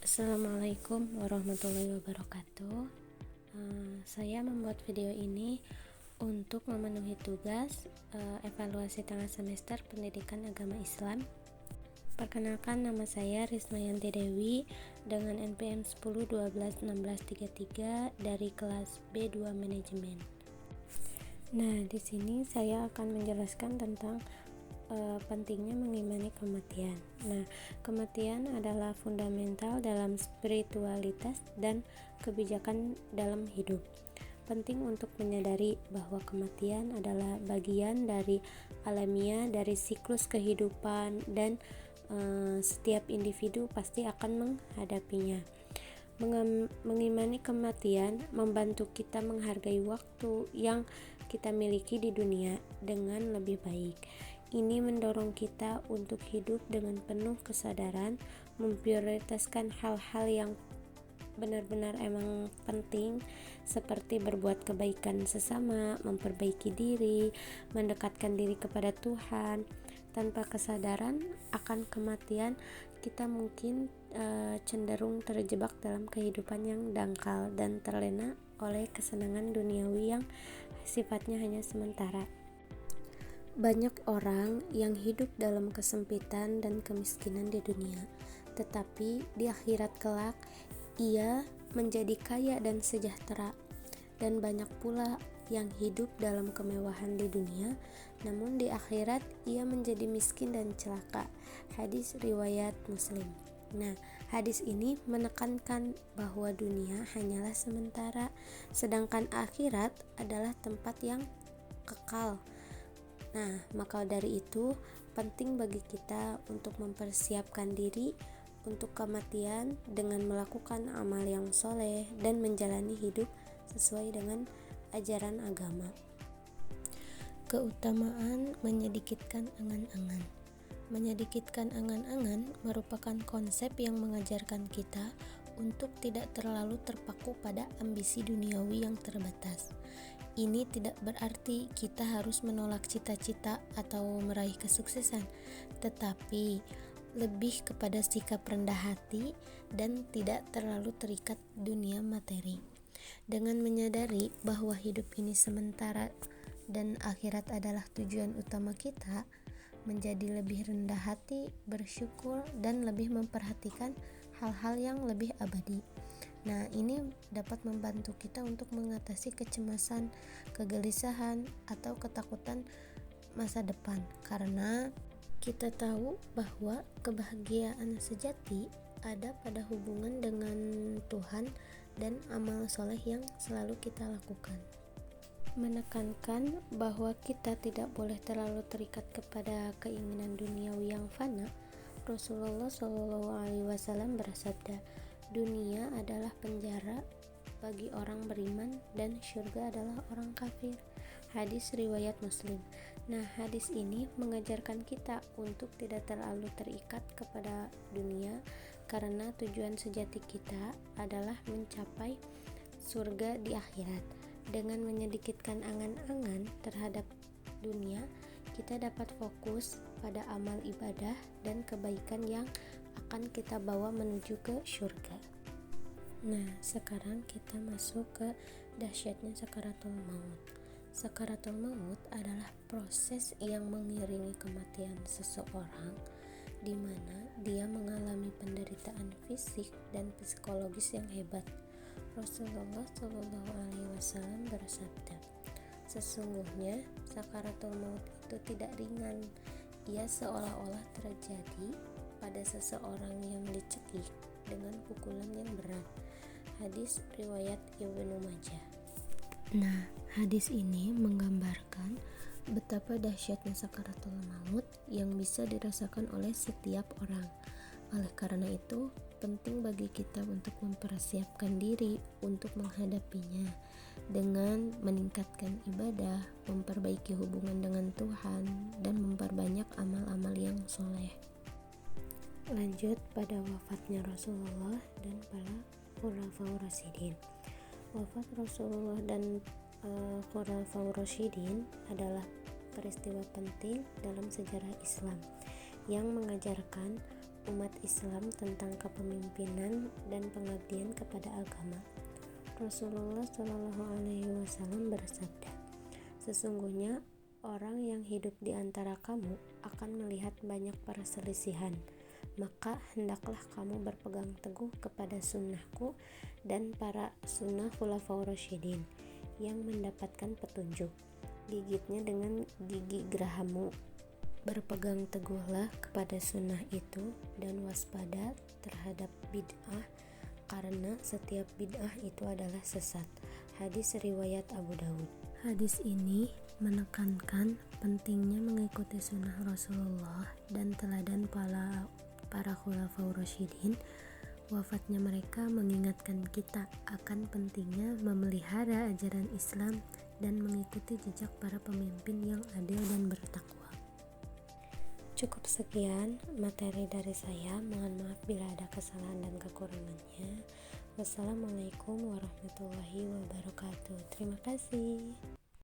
Assalamualaikum warahmatullahi wabarakatuh. Saya membuat video ini untuk memenuhi tugas evaluasi tengah semester Pendidikan Agama Islam. Perkenalkan, nama saya Rismayanti Dewi dengan NPM 10121633 dari kelas B2 Manajemen. Nah, di sini saya akan menjelaskan tentang pentingnya mengimani kematian. Nah, kematian adalah fundamental dalam spiritualitas dan kebijakan dalam hidup. Penting untuk menyadari bahwa kematian adalah bagian dari alamiah dari siklus kehidupan dan setiap individu pasti akan menghadapinya. Mengimani kematian membantu kita menghargai waktu yang kita miliki di dunia dengan lebih baik. Ini mendorong kita untuk hidup dengan penuh kesadaran, memprioritaskan hal-hal yang benar-benar emang penting, seperti berbuat kebaikan sesama, memperbaiki diri, mendekatkan diri kepada Tuhan. Tanpa kesadaran akan kematian, kita mungkin cenderung terjebak dalam kehidupan yang dangkal dan terlena oleh kesenangan duniawi yang sifatnya hanya sementara. Banyak orang yang hidup dalam kesempitan dan kemiskinan di dunia, tetapi di akhirat kelak ia menjadi kaya dan sejahtera. Dan banyak pula yang hidup dalam kemewahan di dunia, namun di akhirat ia menjadi miskin dan celaka. Hadis riwayat Muslim. Nah, hadis ini menekankan bahwa dunia hanyalah sementara, sedangkan akhirat adalah tempat yang kekal. Nah, maka dari itu penting bagi kita untuk mempersiapkan diri untuk kematian dengan melakukan amal yang soleh dan menjalani hidup sesuai dengan ajaran agama. Keutamaan menyedikitkan angan-angan. Menyedikitkan angan-angan merupakan konsep yang mengajarkan kita untuk tidak terlalu terpaku pada ambisi duniawi yang terbatas. Ini tidak berarti kita harus menolak cita-cita atau meraih kesuksesan, tetapi lebih kepada sikap rendah hati dan tidak terlalu terikat dunia materi. Dengan menyadari bahwa hidup ini sementara dan akhirat adalah tujuan utama kita, menjadi lebih rendah hati, bersyukur, dan lebih memperhatikan hal-hal yang lebih abadi. Nah, ini dapat membantu kita untuk mengatasi kecemasan, kegelisahan, atau ketakutan masa depan, karena kita tahu bahwa kebahagiaan sejati ada pada hubungan dengan Tuhan dan amal soleh yang selalu kita lakukan. Menekankan bahwa kita tidak boleh terlalu terikat kepada keinginan duniawi yang fana, Rasulullah SAW bersabda, "Dunia adalah penjara bagi orang beriman dan syurga adalah orang kafir." Hadis riwayat Muslim. Nah, hadis ini mengajarkan kita untuk tidak terlalu terikat kepada dunia, karena tujuan sejati kita adalah mencapai surga di akhirat. Dengan menyedikitkan angan-angan terhadap dunia, kita dapat fokus pada amal ibadah dan kebaikan yang akan kita bawa menuju ke surga. Nah, sekarang kita masuk ke dahsyatnya sakaratul maut. Sakaratul maut adalah proses yang mengiringi kematian seseorang, di mana dia mengalami penderitaan fisik dan psikologis yang hebat. Rasulullah SAW bersabda, "Sesungguhnya sakaratul maut itu tidak ringan. Ia seolah-olah terjadi pada seseorang yang dicekik dengan pukulan yang berat." Hadis riwayat Ibnu Majah. Nah, hadis ini menggambarkan betapa dahsyatnya sakaratul maut yang bisa dirasakan oleh setiap orang. Oleh karena itu, penting bagi kita untuk mempersiapkan diri untuk menghadapinya dengan meningkatkan ibadah, memperbaiki hubungan dengan Tuhan, dan memperbanyak amal-amal yang soleh. Lanjut pada wafatnya Rasulullah dan para khulafaur rasyidin. Wafat Rasulullah dan khulafaur rasyidin adalah peristiwa penting dalam sejarah Islam yang mengajarkan umat Islam tentang kepemimpinan dan pengabdian kepada agama. Rasulullah Shallallahu Alaihi Wasallam bersabda, "Sesungguhnya orang yang hidup di antara kamu akan melihat banyak perselisihan, maka hendaklah kamu berpegang teguh kepada sunnahku dan para sunnah khulafaur rasyidin yang mendapatkan petunjuk. Gigitnya dengan gigi gerahammu. Berpegang teguhlah kepada sunnah itu dan waspada terhadap bid'ah, karena setiap bid'ah itu adalah sesat." Hadis riwayat Abu Daud. Hadis ini menekankan pentingnya mengikuti sunnah Rasulullah dan teladan para khulafaur rasyidin. Wafatnya mereka mengingatkan kita akan pentingnya memelihara ajaran Islam dan mengikuti jejak para pemimpin yang adil dan bertakwa. Cukup sekian materi dari saya. Mohon maaf bila ada kesalahan dan kekurangannya. Wassalamualaikum warahmatullahi wabarakatuh. Terima kasih.